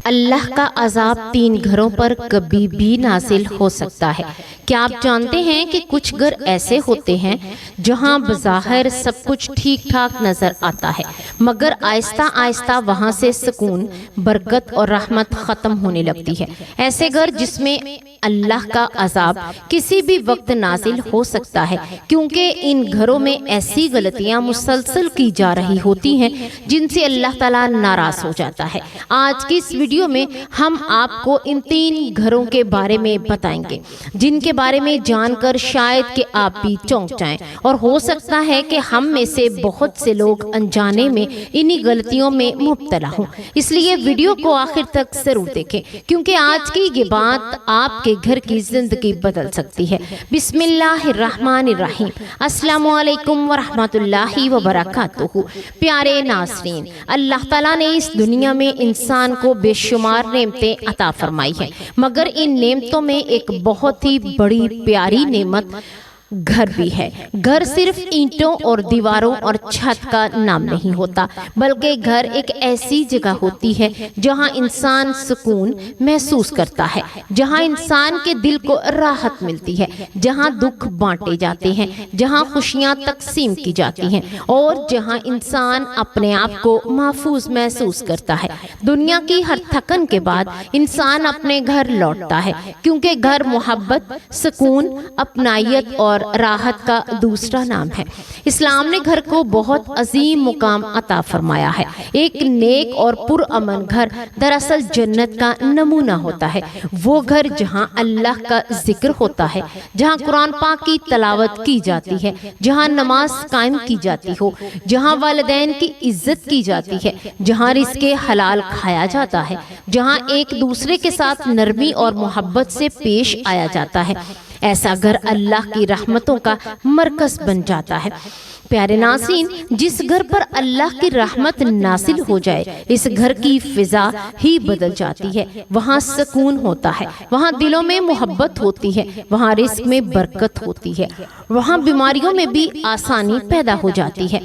اللہ کا عذاب 3 گھروں پر کبھی بھی نازل ہو سکتا ہے۔ کیا آپ جانتے ہیں کہ کچھ گھر ایسے ہوتے ہیں جہاں بظاہر سب کچھ ٹھیک ٹھاک نظر آتا ہے، مگر آہستہ آہستہ وہاں سے سکون، برکت اور رحمت ختم ہونے لگتی ہے۔ ایسے گھر جس میں اللہ کا عذاب کسی بھی وقت نازل ہو سکتا ہے، کیونکہ ان گھروں میں ایسی غلطیاں مسلسل کی جا رہی ہوتی ہیں جن سے اللہ تعالیٰ ناراض ہو جاتا ہے۔ آج کی اس ویڈیو میں ہم آپ کو ان 3 گھروں کے بارے میں بتائیں گے جن کے بارے میں جان کر شاید کہ آپ بھی چونک جائیں، اور ہو سکتا ہے کہ ہم میں سے بہت سے لوگ انجانے میں انہی غلطیوں میں مبتلا ہوں۔ اس لیے ویڈیو کو آخر تک ضرور دیکھیں، کیونکہ آج کی یہ بات آپ کے گھر کی زندگی بدل سکتی ہے۔ بسم اللہ الرحمن الرحیم۔ السلام علیکم ورحمۃ اللہ وبرکاتہ۔ پیارے ناظرین، اللہ تعالیٰ نے اس دنیا میں انسان کو بے شمار نعمتیں عطا فرمائی ہیں، مگر ان نعمتوں میں ایک بہت ہی بڑی پیاری نعمت گھر بھی ہے۔ گھر صرف اینٹوں اور دیواروں اور چھت کا نام نہیں ہوتا، بلکہ گھر ایک ایسی جگہ ہوتی ہے جہاں انسان سکون محسوس کرتا ہے، جہاں انسان کے دل کو راحت ملتی ہے، جہاں دکھ بانٹے جاتے ہیں، جہاں خوشیاں تقسیم کی جاتی ہیں، اور جہاں انسان اپنے آپ کو محفوظ محسوس کرتا ہے۔ دنیا کی ہر تھکن کے بعد انسان اپنے گھر لوٹتا ہے، کیونکہ گھر محبت، سکون، اپنائیت اور راحت کا دوسرا نام ہے۔ اسلام نے گھر کو بہت عظیم مقام عطا فرمایا ہے۔ ایک نیک اور پرامن گھر دراصل جنت کا نمونہ ہوتا ہے۔ وہ گھر جہاں اللہ کا ذکر ہوتا ہے، جہاں قرآن پاک کی تلاوت کی جاتی ہے، جہاں نماز قائم کی جاتی ہو، جہاں والدین کی عزت کی جاتی ہے، جہاں رزق حلال کھایا جاتا ہے، جہاں ایک دوسرے کے ساتھ نرمی اور محبت سے پیش آیا جاتا ہے۔ ایسا گھر اللہ کی رحمتوں کا مرکز بن جاتا ہے۔ پیارے ناظرین، جس گھر پر اللہ کی رحمت نازل ہو جائے، اس گھر کی فضا ہی بدل جاتی ہے۔ وہاں سکون ہوتا ہے، وہاں دلوں میں محبت ہوتی ہے، وہاں رزق میں برکت ہوتی ہے، وہاں بیماریوں میں بھی آسانی پیدا ہو جاتی ہے،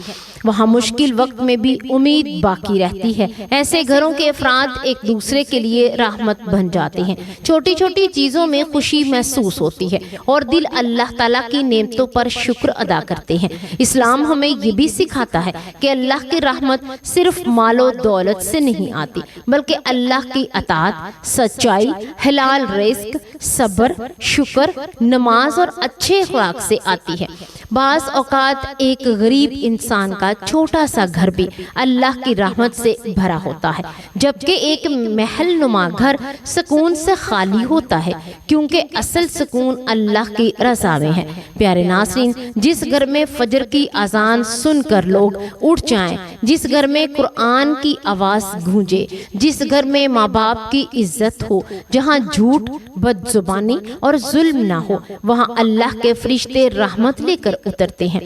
وہاں مشکل وقت میں بھی امید باقی رہتی ہے۔ ایسے گھروں کے افراد ایک دوسرے کے لیے رحمت بن جاتے ہیں، چھوٹی چھوٹی چیزوں میں خوشی محسوس ہوتی ہے، اور دل اللہ تعالیٰ کی نعمتوں پر شکر ادا کرتے ہیں۔ اسلام ہمیں یہ بھی سکھاتا ہے کہ اللہ کی رحمت صرف مال و دولت سے نہیں آتی، بلکہ اللہ کی اطاعت، سچائی، حلال رزق، صبر، شکر، نماز اور اچھے اخلاق سے آتی ہے۔ بعض اوقات ایک غریب انسان کا چھوٹا سا گھر بھی اللہ کی رحمت سے بھرا ہوتا ہے، جبکہ ایک محل نما گھر سکون سے خالی ہوتا ہے، کیونکہ اصل سکون اللہ کی رضا میں ہے۔ پیارے ناظرین، جس گھر میں فجر کی اذان سن کر لوگ اٹھ جائیں، جس گھر میں قرآن کی آواز گونجے، جس گھر میں ماں باپ کی عزت ہو، جہاں جھوٹ، بد زبانی اور ظلم نہ ہو، وہاں اللہ کے فرشتے رحمت لے کر اترتے ہیں۔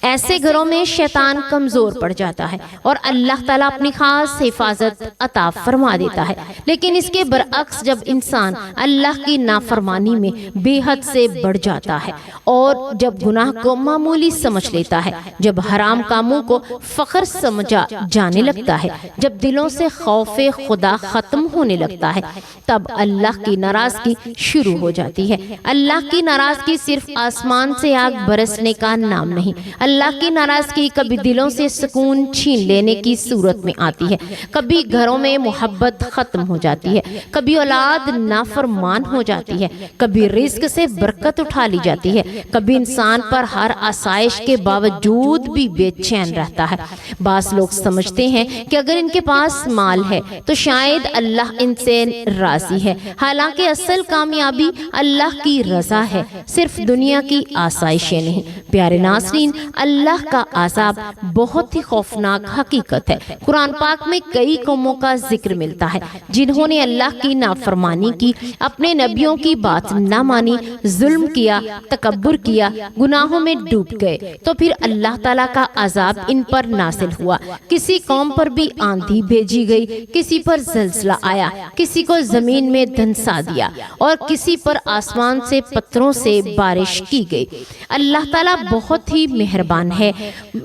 ایسے گھروں میں شیطان کمزور پڑ جاتا ہے اور اللہ تعالیٰ اپنی خاص حفاظت عطا فرما دیتا ہے۔ لیکن اس کے برعکس جب انسان اللہ کی نافرمانی میں بے حد سے بڑھ جاتا ہے، اور جب گناہ کو معمولی سمجھ لیتا ہے، جب حرام کاموں کو فخر سمجھا جانے لگتا ہے، جب دلوں سے خوف خدا ختم ہونے لگتا ہے، تب اللہ کی ناراضگی شروع ہو جاتی ہے۔ اللہ کی ناراضگی صرف آسمان سے آگ برسنے کا نام نہیں، اللہ کی ناراضگی کبھی دلوں سے سکون چھین لینے کی صورت میں آتی ہے، کبھی گھروں میں محبت ختم ہو جاتی ہے، کبھی اولاد نافرمان ہو جاتی ہے، کبھی رزق سے برکت اٹھا لی جاتی ہے، کبھی انسان پر ہر آسائش کے باوجود بھی بے چین رہتا ہے۔ بعض لوگ سمجھتے ہیں کہ اگر ان کے پاس مال ہے تو شاید اللہ ان سے راضی ہے، حالانکہ اصل کامیابی اللہ کی رضا ہے، صرف دنیا کی آسائشیں نہیں۔ پیارے ناظرین، اللہ کا عذاب بہت ہی خوفناک حقیقت ہے۔ قرآن پاک میں کئی قوموں کا ذکر ملتا ہے جنہوں نے اللہ کی نافرمانی کی، اپنے نبیوں کی بات نہ مانی، ظلم کیا، تکبر کیا، گناہوں میں ڈوب گئے، تو پھر اللہ تعالیٰ کا عذاب ان پر نازل ہوا۔ کسی قوم پر بھی آندھی بھیجی گئی، کسی پر زلزلہ آیا، کسی کو زمین میں دھنسا دیا، اور کسی پر آسمان سے پتھروں سے بارش کی گئی۔ اللہ تعالیٰ بہت ہی مہربان مہربان ہے،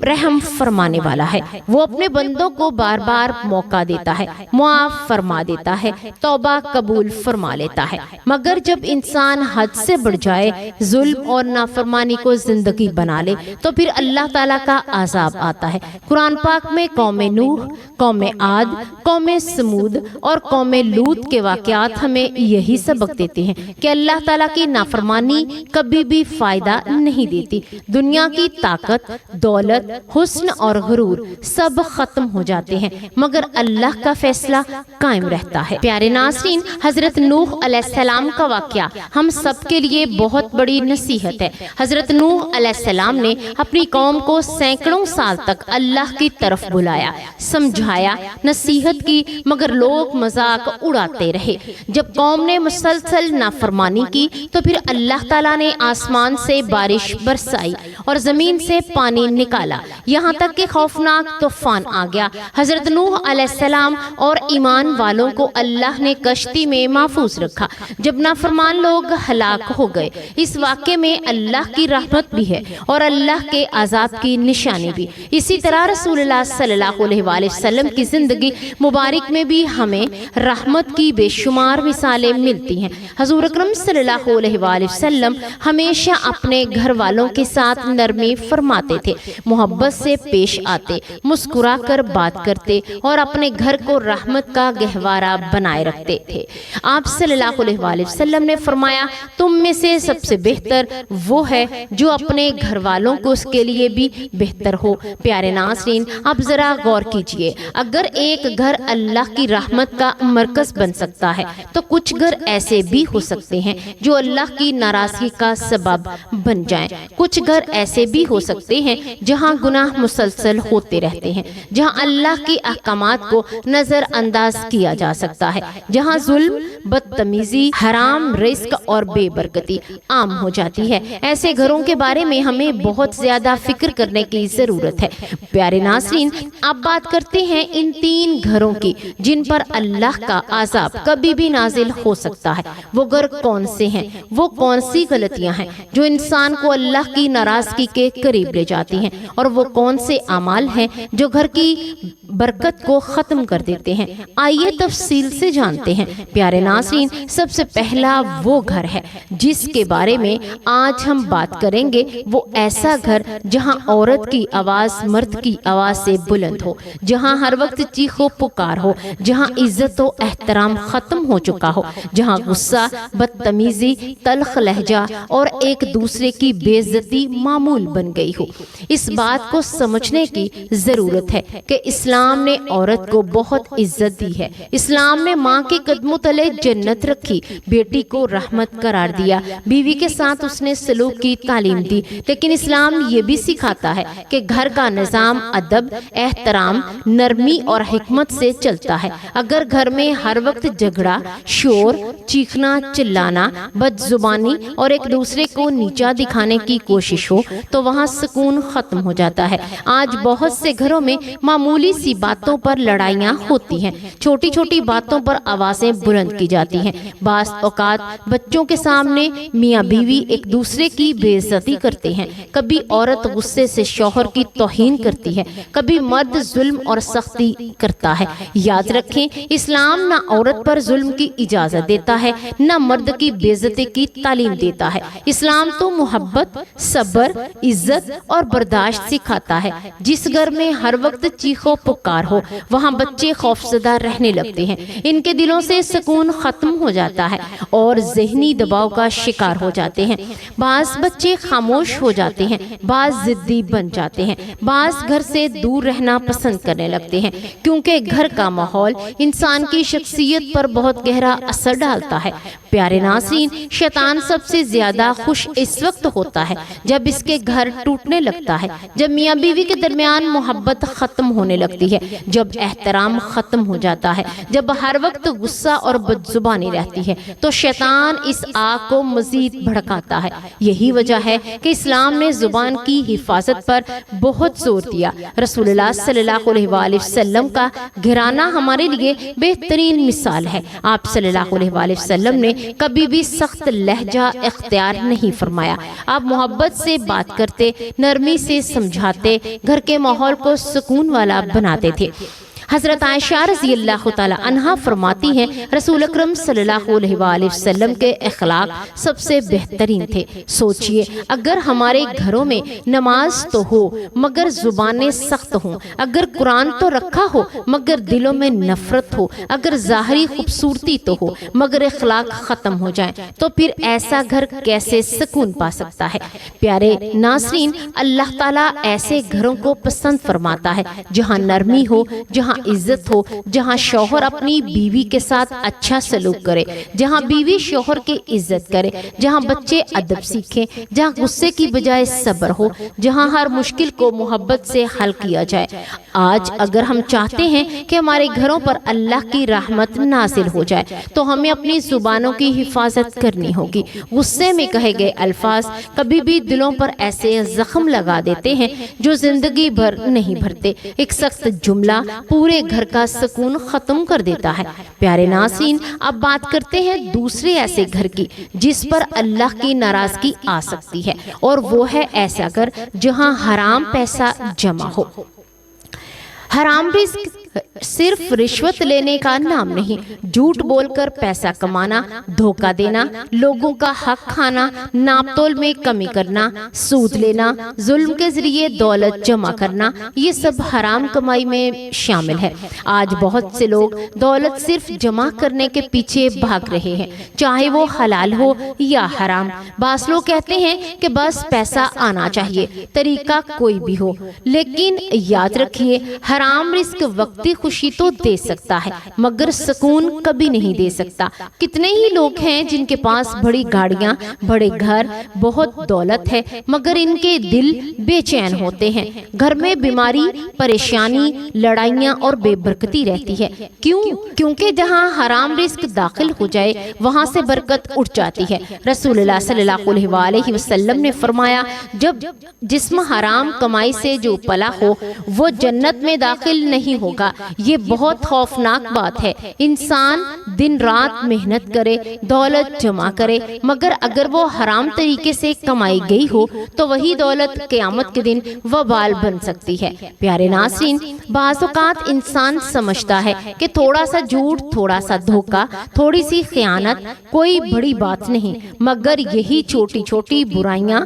رحم فرمانے والا ہے۔ وہ اپنے بندوں کو بار بار موقع دیتا ہے، معاف فرما دیتا ہے، توبہ قبول فرما لیتا ہے۔ مگر جب انسان حد سے بڑھ جائے، ظلم اور نافرمانی کو زندگی بنا لے، تو پھر اللہ تعالیٰ کا عذاب آتا ہے۔ قرآن پاک میں قوم نوح، قوم عاد، قوم سمود اور قوم لوط کے واقعات ہمیں یہی سبق دیتے ہیں کہ اللہ تعالیٰ کی نافرمانی کبھی بھی فائدہ نہیں دیتی۔ دنیا کی طاقت، دولت، حسن اور غرور سب ختم ہو جاتے ہیں، مگر اللہ کا فیصلہ قائم رہتا ہے۔ پیارے ناظرین، حضرت نوح علیہ السلام کا واقعہ ہم سب کے لیے بہت بڑی نصیحت ہے۔ حضرت نوح علیہ السلام نے اپنی قوم کو سینکڑوں سال تک اللہ کی طرف بلایا، سمجھایا، نصیحت کی، مگر لوگ مذاق اڑاتے رہے۔ جب قوم نے مسلسل نافرمانی کی تو پھر اللہ تعالیٰ نے آسمان سے بارش برسائی اور زمین سے پانی نکالا، یہاں تک کہ خوفناک طوفان آ گیا۔ حضرت نوح علیہ السلام اور ایمان والوں کو اللہ نے کشتی میں محفوظ رکھا جب نافرمان لوگ ہلاک ہو گئے۔ اس واقعے میں اللہ کی رحمت بھی ہے اور اللہ کے عذاب کی نشانی بھی۔ اسی طرح رسول اللہ صلی اللہ علیہ وآلہ وسلم کی زندگی مبارک میں بھی ہمیں رحمت کی بے شمار مثالیں ملتی ہیں۔ حضور اکرم صلی اللہ علیہ وآلہ وسلم ہمیشہ اپنے گھر والوں کے ساتھ نرمی فرماتے تھے، محبت سے پیش آتے، مسکرا کر بات کرتے اور اپنے گھر کو رحمت کا گہوارہ بنائے رکھتے تھے۔ آپ صلی اللہ علیہ وآلہ وسلم نے فرمایا، تم میں سے سب سے بہتر وہ ہے جو اپنے گھر والوں کو اس کے لیے بھی بہتر ہو۔ پیارے ناظرین، اب ذرا غور کیجئے، اگر ایک گھر اللہ کی رحمت کا مرکز بن سکتا ہے تو کچھ گھر ایسے بھی ہو سکتے ہیں جو اللہ کی ناراضگی کا سبب بن جائیں۔ کچھ گھر ایسے بھی ہو سکتے ہیں جہاں گناہ مسلسل ہوتے رہتے ہیں، جہاں اللہ کی احکامات کو نظر انداز کیا جا سکتا ہے، جہاں ظلم، بدتمیزی، حرام رزق اور بے برکتی عام ہو جاتی ہے۔ ایسے گھروں کے بارے میں ہمیں بہت زیادہ فکر کرنے کی ضرورت ہے۔ پیارے ناظرین، اب بات کرتے ہیں ان 3 گھروں کی جن پر اللہ کا عذاب کبھی بھی نازل ہو سکتا ہے۔ وہ گھر کون سے ہیں؟ وہ کون سی غلطیاں ہیں جو انسان کو اللہ کی ناراضگی کے قریب لے جاتی ہیں؟ اور وہ کون سے اعمال ہیں جو گھر کی برکت کو ختم کر دیتے ہیں؟ آئیے تفصیل سے جانتے ہیں۔ پیارے ناظرین، سب سے پہلا وہ گھر ہے جس کے بارے میں آج ہم بات کریں گے، وہ ایسا گھر جہاں عورت کی آواز مرد کی آواز سے بلند ہو، جہاں ہر وقت چیخ و پکار ہو، جہاں عزت و احترام ختم ہو چکا ہو، جہاں غصہ، بدتمیزی، تلخ لہجہ اور ایک دوسرے کی بے عزتی معمول بن گئی ہو۔ اس بات کو سمجھنے کی ضرورت ہے کہ اسلام نے عورت کو بہت عزت دی ہے۔ اسلام نے ماں کے قدموں تلے جنت رکھی، بیٹی کو رحمت قرار دیا، بیوی کے ساتھ اس نے سلوک کی تعلیم دی، لیکن اسلام یہ بھی سکھاتا ہے کہ گھر کا نظام ادب، احترام، نرمی اور حکمت سے چلتا ہے۔ اگر گھر میں ہر وقت جھگڑا، شور، چیخنا، چلانا، بد زبانی اور ایک دوسرے کو نیچا دکھانے کی کوشش ہو تو وہاں سکون ختم ہو جاتا ہے۔ آج بہت سے گھروں میں معمولی سی باتوں پر لڑائیاں ہوتی ہیں، چھوٹی چھوٹی باتوں پر آوازیں بلند کی جاتی ہیں۔ بعض اوقات بچوں کے سامنے میاں بیوی ایک دوسرے کی بے عزتی کرتے ہیں، کبھی عورت غصے سے شوہر کی توہین کرتی ہے، کبھی مرد ظلم اور سختی کرتا ہے۔ یاد رکھیں، اسلام نہ عورت پر ظلم کی اجازت دیتا ہے، نہ مرد کی بے عزتی کی تعلیم دیتا ہے۔ اسلام تو محبت، صبر، عزت اور برداشت سکھاتا ہے۔ جس گھر میں ہر وقت چیخ و پکار ہو، وہاں بچے خوفزدہ رہنے لگتے ہیں، ان کے دلوں سے سکون ختم ہو جاتا ہے اور ذہنی دباؤ کا شکار ہو جاتے ہیں۔ بعض بچے خاموش ہو جاتے ہیں، بعض ضدی بن جاتے ہیں، بعض گھر سے دور رہنا پسند کرنے لگتے ہیں، کیونکہ گھر کا ماحول انسان کی شخصیت پر بہت گہرا اثر ڈالتا ہے۔ پیارے ناظرین، شیطان سب سے زیادہ خوش اس وقت ہوتا ہے جب اس کے گھر ٹوٹنے لگتا ہے، جب میاں بیوی کے درمیان محبت ختم ہونے لگتی ہے، جب احترام ختم ہو جاتا ہے، جب ہر وقت غصہ اور بد زبانی رہتی ہے، تو شیطان اس آگ کو مزید بھڑکاتا ہے۔ یہی وجہ ہے کہ اسلام نے زبان کی حفاظت پر بہت زور دیا۔ رسول اللہ صلی اللہ علیہ وآلہ وسلم کا گھرانہ ہمارے لیے بہترین مثال ہے۔ آپ صلی اللہ علیہ وآلہ وسلم نے کبھی بھی سخت لہجہ اختیار نہیں فرمایا۔ آپ محبت سے بات کرتے، نرمی سے سمجھاتے، گھر کے ماحول کو سکون والا بناتے تھے۔ حضرت عائشہ رضی اللہ تعالی عنہا فرماتی ہیں رسول اکرم صلی اللہ علیہ وآلہ وسلم کے اخلاق سب سے بہترین تھے۔ سوچئے اگر ہمارے گھروں میں نماز تو ہو مگر زبانیں سخت ہوں، اگر قرآن تو رکھا ہو مگر دلوں میں نفرت ہو، اگر ظاہری خوبصورتی تو ہو مگر اخلاق ختم ہو جائیں، تو پھر ایسا گھر کیسے سکون پا سکتا ہے؟ پیارے ناظرین، اللہ تعالیٰ ایسے گھروں کو پسند فرماتا ہے جہاں نرمی ہو، جہاں عزت ہو، جہاں شوہر اپنی بیوی کے ساتھ اچھا سلوک کرے، جہاں بیوی شوہر کی عزت کرے، جہاں بچے ادب سیکھیں، جہاں غصے کی بجائے صبر ہو، جہاں ہر مشکل کو محبت سے حل کیا جائے۔ آج اگر ہم چاہتے ہیں کہ ہمارے گھروں پر اللہ کی رحمت نازل ہو جائے تو ہمیں اپنی زبانوں کی حفاظت کرنی ہوگی۔ غصے میں کہے گئے الفاظ کبھی بھی دلوں پر ایسے زخم لگا دیتے ہیں جو زندگی بھر نہیں بھرتے۔ ایک سخت جملہ پورے گھر کا سکون ختم کر دیتا ہے۔ پیارے ناظرین، اب بات کرتے ہیں دوسرے ایسے گھر کی جس پر اللہ کی ناراضگی آ سکتی ہے، اور وہ ہے ایسا گھر جہاں حرام پیسہ جمع ہو۔ حرام رزق صرف رشوت لینے کا نام نہیں، جھوٹ بول کر پیسہ کمانا، دھوکہ دینا، لوگوں کا حق کھانا، ناپ تول میں کمی کرنا، سود لینا، ظلم کے ذریعے دولت جمع کرنا، یہ سب حرام کمائی میں شامل ہے۔ آج بہت سے لوگ دولت صرف جمع کرنے کے پیچھے بھاگ رہے ہیں، چاہے وہ حلال ہو یا حرام۔ بعض لوگ کہتے ہیں کہ بس پیسہ آنا چاہیے، طریقہ کوئی بھی ہو، لیکن یاد رکھیے حرام رزق وقتی خوشی تو دے سکتا ہے مگر سکون کبھی نہیں دے سکتا۔ کتنے ہی لوگ ہیں جن کے پاس بڑی گاڑیاں، بڑے گھر، بہت دولت ہے مگر ان کے دل بے چین ہوتے ہیں۔ گھر میں بیماری، پریشانی، لڑائیاں اور بے برکتی رہتی ہے۔ کیوں؟ کیونکہ جہاں حرام رزق داخل ہو جائے وہاں سے برکت اٹھ جاتی ہے۔ رسول اللہ صلی اللہ علیہ وآلہ وسلم نے فرمایا جب جسم حرام کمائی سے جو پلا ہو وہ جنت میں داخل نہیں ہوگا۔ یہ بہت خوفناک بات ہے۔ انسان دن رات محنت کرے، دولت جمع کرے، مگر اگر وہ حرام طریقے سے کمائی گئی ہو تو وہی دولت قیامت کے دن وبال بن سکتی ہے۔ پیارے ناظرین، بعض اوقات انسان سمجھتا ہے کہ تھوڑا سا جھوٹ، تھوڑا سا دھوکہ، تھوڑی سی خیانت کوئی بڑی بات نہیں، مگر یہی چھوٹی چھوٹی برائیاں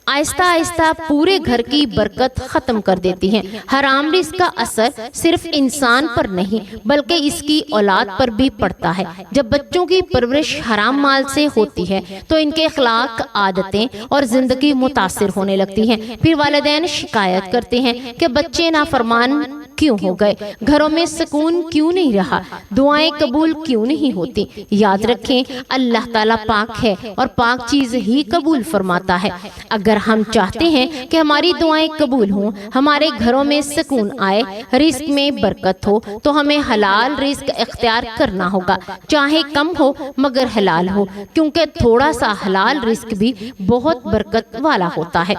آہستہ آہستہ پورے گھر کی برکت ختم کر دیتی ہیں۔ حرام رزق کا اثر صرف انسان پر نہیں بلکہ اس کی اولاد پر بھی پڑتا ہے۔ جب بچوں کی پرورش حرام مال سے ہوتی ہے تو ان کے اخلاق، عادتیں اور زندگی متاثر ہونے لگتی ہیں۔ پھر والدین شکایت کرتے ہیں کہ بچے نافرمان کیوں ہو گئے، گھروں میں سکون کیوں نہیں رہا، دعائیں قبول کیوں نہیں ہوتی۔ یاد رکھیں اللہ تعالیٰ پاک ہے اور پاک چیز ہی قبول فرماتا ہے۔ اگر ہم چاہتے ہیں کہ ہماری دعائیں قبول ہوں، ہمارے گھروں میں سکون آئے، رزق میں برکت ہو، تو ہمیں حلال رزق اختیار کرنا ہوگا، چاہے کم ہو مگر حلال ہو، کیونکہ تھوڑا سا حلال رزق بھی بہت برکت والا ہوتا ہے۔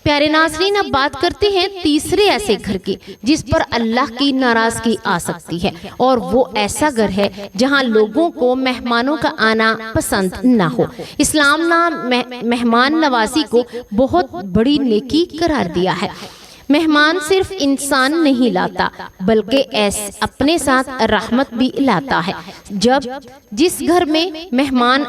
پیارے ناظرین، اب بات کرتے ہیں تیسرے ایسے گھر کی جس پر اللہ کی ناراضگی آ سکتی ہے، اور وہ ایسا گھر ہے جہاں لوگوں کو مہمانوں کا آنا پسند نہ ہو۔ اسلام نے مہمان نوازی کو بہت بڑی نیکی قرار دیا ہے۔ مہمان صرف انسان نہیں لاتا بلکہ اپنے ساتھ رحمت بھی لاتا ہے۔ جس گھر میں مہمان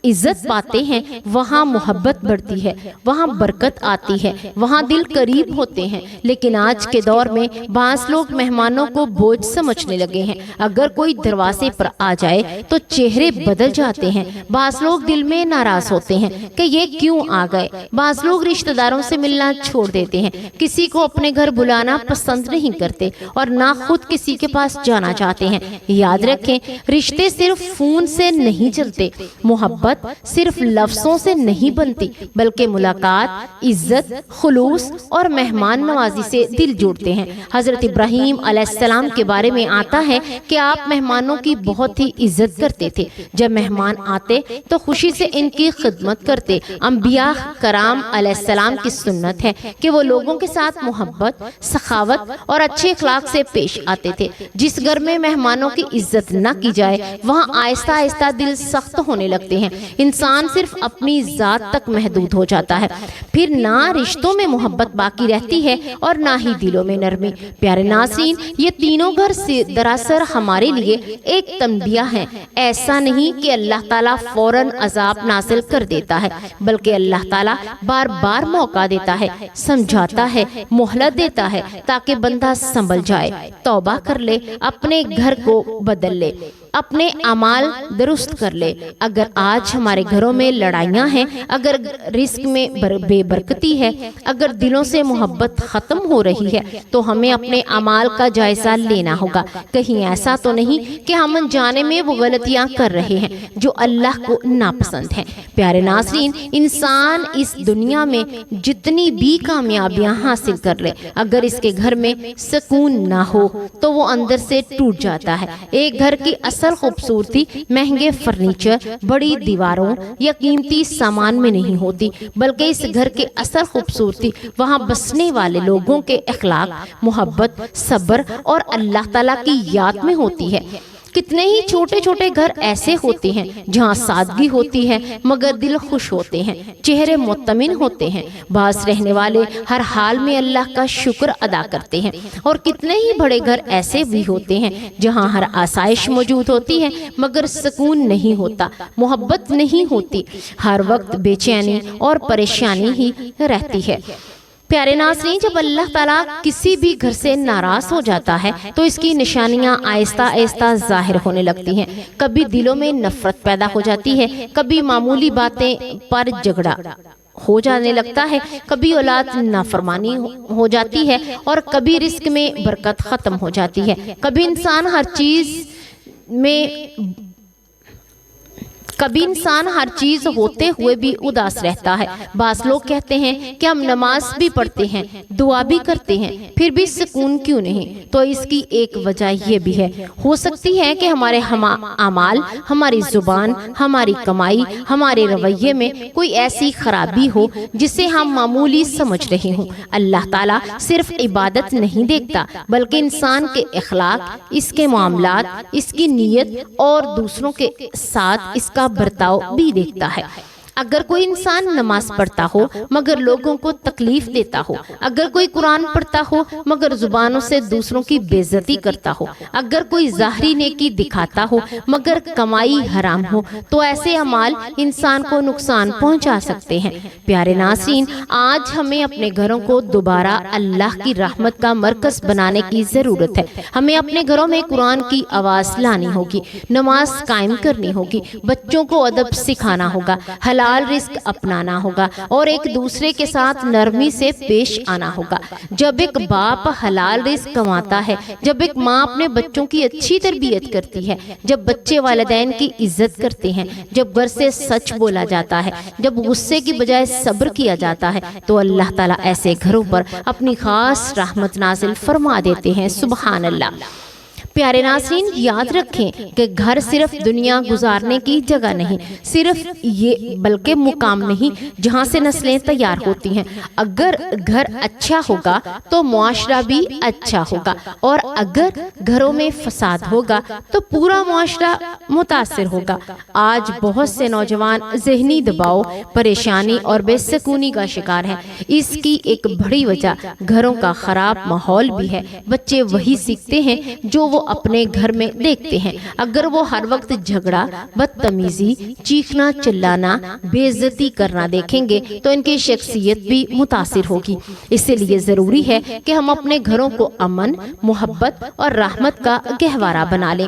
عزت پاتے ہیں وہاں محبت بڑھتی ہے، وہاں برکت آتی ہے، وہاں دل قریب ہوتے ہیں۔ لیکن آج کے دور میں بعض لوگ مہمانوں کو بوجھ سمجھنے لگے ہیں۔ اگر کوئی دروازے پر آ جائے تو چہرے بدل جاتے ہیں۔ بعض لوگ دل میں ناراض ہوتے ہیں کہ یہ کیوں آ گئے۔ بعض لوگ رشتہ داروں سے ملنا چھوڑ دیتے ہیں، کسی کو اپنے گھر بلانا پسند نہیں کرتے اور نہ خود کسی کے پاس جانا چاہتے ہیں۔ یاد رکھیں رشتے صرف فون سے نہیں چلتے، محبت محبت صرف لفظوں سے نہیں بنتی بلکہ ملاقات، عزت، خلوص اور مہمان نوازی سے دل جوڑتے ہیں۔ حضرت ابراہیم علیہ السلام کے بارے میں آتا ہے کہ آپ مہمانوں کی بہت ہی عزت کرتے تھے۔ جب مہمان آتے تو خوشی سے ان کی خدمت کرتے۔ انبیاء کرام علیہ السلام کی سنت ہے کہ وہ لوگوں کے ساتھ محبت، سخاوت اور اچھے اخلاق سے پیش آتے تھے۔ جس گھر میں مہمانوں کی عزت نہ کی جائے وہاں آہستہ آہستہ دل سخت ہونے لگتے ہیں۔ انسان صرف اپنی ذات تک محدود ہو جاتا ہے، پھر نہ رشتوں میں محبت باقی رہتی ہے اور نہ ہی دلوں میں نرمی۔ پیارے ناظرین، یہ تینوں گھر دراصل ہمارے لیے ایک تنبیہ ہیں۔ ایسا نہیں کہ اللہ تعالیٰ فوراً عذاب نازل کر دیتا ہے، بلکہ اللہ تعالیٰ بار بار موقع دیتا ہے، سمجھاتا ہے، مہلت دیتا ہے تاکہ بندہ سنبھل جائے، توبہ کر لے، اپنے گھر کو بدل لے، اپنے اعمال درست کر لے۔ اگر آج ہمارے گھروں میں لڑائیاں ہیں، اگر رزق میں بے برکتی ہے، اگر دلوں سے محبت ختم ہو رہی ہے تو ہمیں اپنے اعمال کا جائزہ لینا ہوگا۔ کہیں ایسا تو نہیں کہ ہم انجانے میں وہ غلطیاں کر رہے ہیں جو اللہ کو ناپسند ہیں۔ پیارے ناظرین، انسان اس دنیا میں جتنی بھی کامیابیاں حاصل کر لے، اگر اس کے گھر میں سکون نہ ہو تو وہ اندر سے ٹوٹ جاتا ہے۔ ایک گھر کی اصل خوبصورتی مہنگے فرنیچر، بڑی دیواروں یا قیمتی سامان میں نہیں ہوتی، بلکہ اس گھر کی اصل خوبصورتی وہاں بسنے والے لوگوں کے اخلاق، محبت، صبر اور اللہ تعالیٰ کی یاد میں ہوتی ہے۔ کتنے ہی چھوٹے چھوٹے گھر ایسے ہوتے ہیں جہاں سادگی ہوتی ہے مگر دل خوش ہوتے ہیں، چہرے مطمئن ہوتے ہیں، باز رہنے والے ہر حال میں اللہ کا شکر ادا کرتے ہیں۔ اور کتنے ہی بڑے گھر ایسے بھی ہوتے ہیں جہاں ہر آسائش موجود ہوتی ہے مگر سکون نہیں ہوتا، محبت نہیں ہوتی، ہر وقت بے چینی اور پریشانی ہی رہتی ہے۔ پیارے ناظرین، جب اللہ تعالیٰ کسی بھی گھر سے ناراض ہو جاتا ہے تو اس کی نشانیاں آہستہ آہستہ ظاہر ہونے لگتی ہیں۔ کبھی دلوں میں نفرت پیدا ہو جاتی ہے، کبھی معمولی باتیں پر جھگڑا ہو جانے لگتا ہے، کبھی اولاد نافرمانی ہو جاتی ہے اور کبھی رزق میں برکت ختم ہو جاتی ہے۔ کبھی انسان ہر چیز ہوتے ہوئے بھی اداس رہتا ہے۔ بعض لوگ کہتے ہیں کہ ہم نماز بھی پڑھتے ہیں، دعا بھی کرتے ہیں، پھر بھی سکون کیوں نہیں؟ تو اس کی ایک وجہ یہ بھی ہے، ہو سکتی ہے کہ ہمارے اعمال، ہماری زبان، ہماری کمائی، ہمارے رویے میں کوئی ایسی خرابی ہو جسے ہم معمولی سمجھ رہے ہوں۔ اللہ تعالیٰ صرف عبادت نہیں دیکھتا بلکہ انسان کے اخلاق، اس کے معاملات، اس کی نیت اور دوسروں کے ساتھ اس کا برتاؤ بھی دیکھتا ہے۔ اگر کوئی انسان نماز پڑھتا ہو مگر لوگوں کو تکلیف دیتا ہو، اگر کوئی قرآن پڑھتا ہو مگر زبانوں سے دوسروں کی بے عزتی کرتا ہو، اگر کوئی ظاہری نیکی دکھاتا ہو مگر کمائی حرام ہو، تو ایسے اعمال انسان کو نقصان پہنچا سکتے ہیں۔ پیارے ناظرین، آج ہمیں اپنے گھروں کو دوبارہ اللہ کی رحمت کا مرکز بنانے کی ضرورت ہے۔ ہمیں اپنے گھروں میں قرآن کی آواز لانی ہوگی، نماز قائم کرنی ہوگی، بچوں کو ادب سکھانا ہوگا، حلال رزق اپنانا ہوگا اور ایک دوسرے کے ساتھ نرمی سے پیش آنا ہوگا۔ جب ایک باپ حلال رزق کماتا ہے، جب ایک ماں اپنے بچوں کی اچھی تربیت کرتی ہے، جب بچے والدین کی عزت کرتے ہیں، جب گھر سے سچ بولا جاتا ہے، جب غصے کی بجائے صبر کیا جاتا ہے، تو اللہ تعالیٰ ایسے گھروں پر اپنی خاص رحمت نازل فرما دیتے ہیں۔ سبحان اللہ۔ پیارے ناظرین، یاد رکھیں کہ گھر صرف دنیا گزارنے کی جگہ نہیں، صرف یہ بلکہ مقام نہیں جہاں سے نسلیں تیار ہوتی ہیں۔ اگر گھر اچھا ہوگا تو معاشرہ بھی اچھا ہوگا، اور اگر گھروں میں فساد ہوگا تو پورا معاشرہ متاثر ہوگا۔ آج بہت سے نوجوان ذہنی دباؤ، پریشانی اور بے سکونی کا شکار ہیں۔ اس کی ایک بڑی وجہ گھروں کا خراب ماحول بھی ہے۔ بچے وہی سیکھتے ہیں جو وہ اپنے گھر میں دیکھتے ہیں۔ اگر وہ ہر وقت جھگڑا، بدتمیزی، چیخنا چلانا، بے عزتی کرنا دیکھیں گے تو ان کی شخصیت بھی متاثر ہوگی۔ اسی لیے ضروری ہے کہ ہم اپنے گھروں کو امن، محبت اور رحمت کا گہوارہ بنا لیں۔